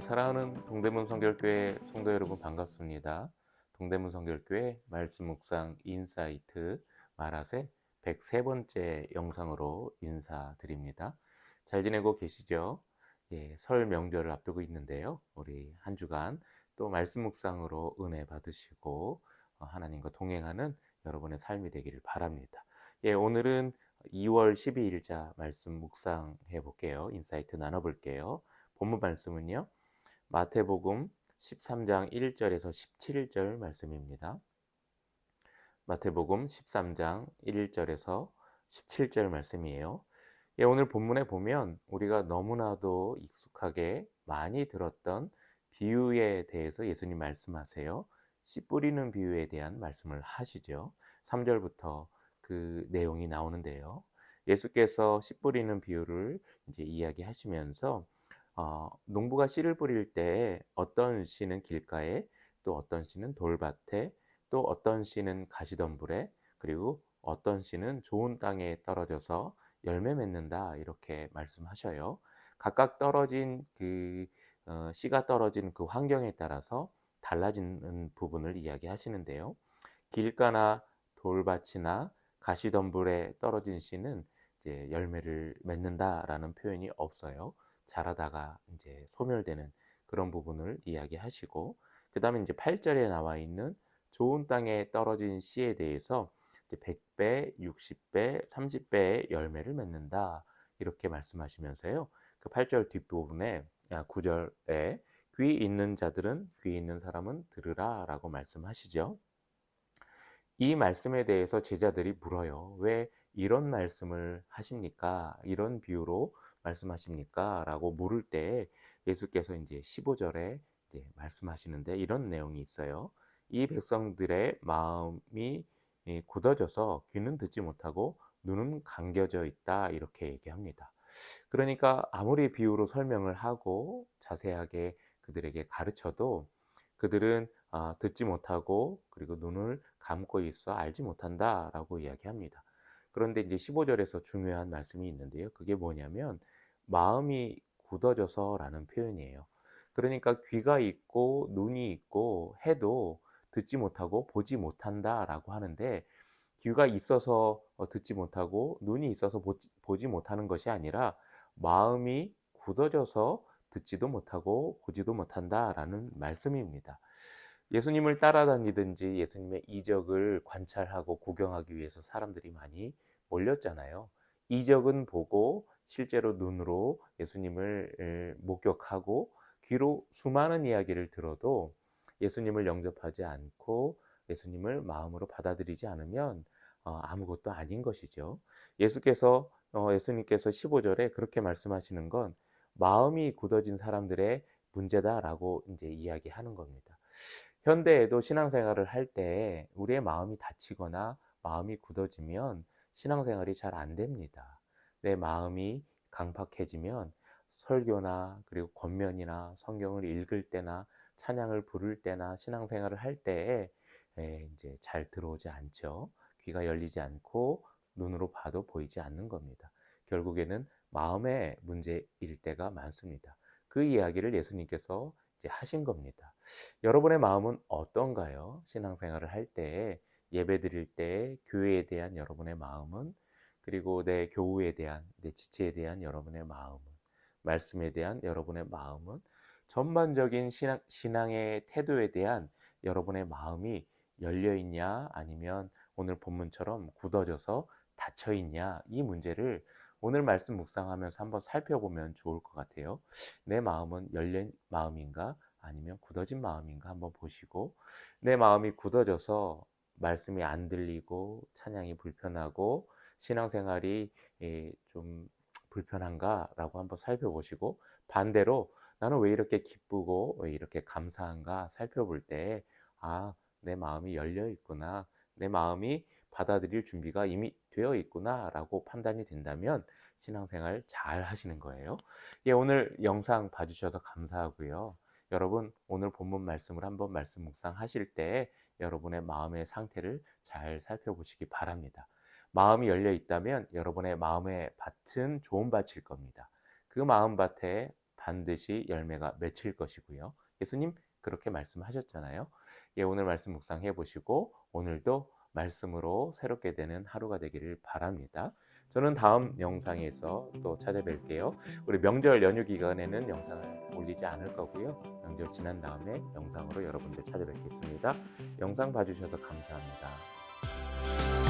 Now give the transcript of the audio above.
사랑하는 동대문 성결교회 성도 여러분 반갑습니다. 동대문 성결교회 말씀 묵상 인사이트 마라세 103번째 영상으로 인사드립니다. 잘 지내고 계시죠? 예, 설 명절을 앞두고 있는데요. 우리 한 주간 또 말씀 묵상으로 은혜 받으시고 하나님과 동행하는 여러분의 삶이 되기를 바랍니다. 예, 오늘은 2월 12일자 말씀 묵상해 볼게요. 인사이트 나눠 볼게요. 본문 말씀은요. 마태복음 13장 1절에서 17절 말씀입니다. 마태복음 13장 1절에서 17절 말씀이에요. 예, 오늘 본문에 보면 우리가 너무나도 익숙하게 많이 들었던 비유에 대해서 예수님 말씀하세요. 씨 뿌리는 비유에 대한 말씀을 하시죠. 3절부터 그 내용이 나오는데요. 예수께서 씨 뿌리는 비유를 이제 이야기하시면서 농부가 씨를 뿌릴 때 어떤 씨는 길가에, 또 어떤 씨는 돌밭에, 또 어떤 씨는 가시덤불에, 그리고 어떤 씨는 좋은 땅에 떨어져서 열매 맺는다, 이렇게 말씀하셔요. 각각 떨어진 씨가 떨어진 그 환경에 따라서 달라지는 부분을 이야기하시는데요. 길가나 돌밭이나 가시덤불에 떨어진 씨는 이제 열매를 맺는다라는 표현이 없어요. 자라다가 이제 소멸되는 그런 부분을 이야기하시고, 그다음에 이제 8절에 나와 있는 좋은 땅에 떨어진 씨에 대해서 이제 100배, 60배, 30배의 열매를 맺는다, 이렇게 말씀하시면서요. 그 8절 뒷부분에 9절에 귀 있는 자들은, 귀 있는 사람은 들으라라고 말씀하시죠. 이 말씀에 대해서 제자들이 물어요. 왜 이런 말씀을 하십니까? 이런 비유로 말씀하십니까? 라고 물을 때 예수께서 이제 15절에 이제 말씀하시는데 이런 내용이 있어요. 이 백성들의 마음이 굳어져서 귀는 듣지 못하고 눈은 감겨져 있다, 이렇게 얘기합니다. 그러니까 아무리 비유로 설명을 하고 자세하게 그들에게 가르쳐도 그들은 듣지 못하고, 그리고 눈을 감고 있어 알지 못한다라고 이야기합니다. 그런데 이제 15절에서 중요한 말씀이 있는데요. 그게 뭐냐면 마음이 굳어져서라는 표현이에요. 그러니까 귀가 있고 눈이 있고 해도 듣지 못하고 보지 못한다라고 하는데, 귀가 있어서 듣지 못하고 눈이 있어서 보지 못하는 것이 아니라 마음이 굳어져서 듣지도 못하고 보지도 못한다라는 말씀입니다. 예수님을 따라다니든지 예수님의 이적을 관찰하고 구경하기 위해서 사람들이 많이 몰렸잖아요. 이적은 보고 실제로 눈으로 예수님을 목격하고 귀로 수많은 이야기를 들어도 예수님을 영접하지 않고 예수님을 마음으로 받아들이지 않으면 아무것도 아닌 것이죠. 예수님께서 15절에 그렇게 말씀하시는 건 마음이 굳어진 사람들의 문제다라고 이제 이야기하는 겁니다. 현대에도 신앙생활을 할 때 우리의 마음이 다치거나 마음이 굳어지면 신앙생활이 잘 안 됩니다. 내 마음이 강팍해지면 설교나 그리고 권면이나 성경을 읽을 때나 찬양을 부를 때나 신앙생활을 할 때에 이제 잘 들어오지 않죠. 귀가 열리지 않고 눈으로 봐도 보이지 않는 겁니다. 결국에는 마음의 문제일 때가 많습니다. 그 이야기를 예수님께서 이제 하신 겁니다. 여러분의 마음은 어떤가요? 신앙생활을 할 때, 예배 드릴 때, 교회에 대한 여러분의 마음은, 그리고 내 교우에 대한, 내 지체에 대한 여러분의 마음은, 말씀에 대한 여러분의 마음은, 전반적인 신앙의 태도에 대한 여러분의 마음이 열려 있냐, 아니면 오늘 본문처럼 굳어져서 닫혀 있냐, 이 문제를 오늘 말씀 묵상하면서 한번 살펴보면 좋을 것 같아요. 내 마음은 열린 마음인가, 아니면 굳어진 마음인가 한번 보시고, 내 마음이 굳어져서 말씀이 안 들리고 찬양이 불편하고 신앙생활이 좀 불편한가라고 한번 살펴보시고, 반대로 나는 왜 이렇게 기쁘고 왜 이렇게 감사한가 살펴볼 때, 내 마음이 열려 있구나, 내 마음이 받아들일 준비가 이미 되어 있구나라고 판단이 된다면 신앙생활 잘 하시는 거예요. 예, 오늘 영상 봐주셔서 감사하고요. 여러분, 오늘 본문 말씀을 한번 말씀 묵상하실 때 여러분의 마음의 상태를 잘 살펴보시기 바랍니다. 마음이 열려 있다면 여러분의 마음의 밭은 좋은 밭일 겁니다. 그 마음밭에 반드시 열매가 맺힐 것이고요. 예수님 그렇게 말씀하셨잖아요. 예, 오늘 말씀 묵상해 보시고 오늘도 말씀으로 새롭게 되는 하루가 되기를 바랍니다. 저는 다음 영상에서 또 찾아뵐게요. 우리 명절 연휴 기간에는 영상을 올리지 않을 거고요. 명절 지난 다음에 영상으로 여러분들 찾아뵙겠습니다. 영상 봐주셔서 감사합니다.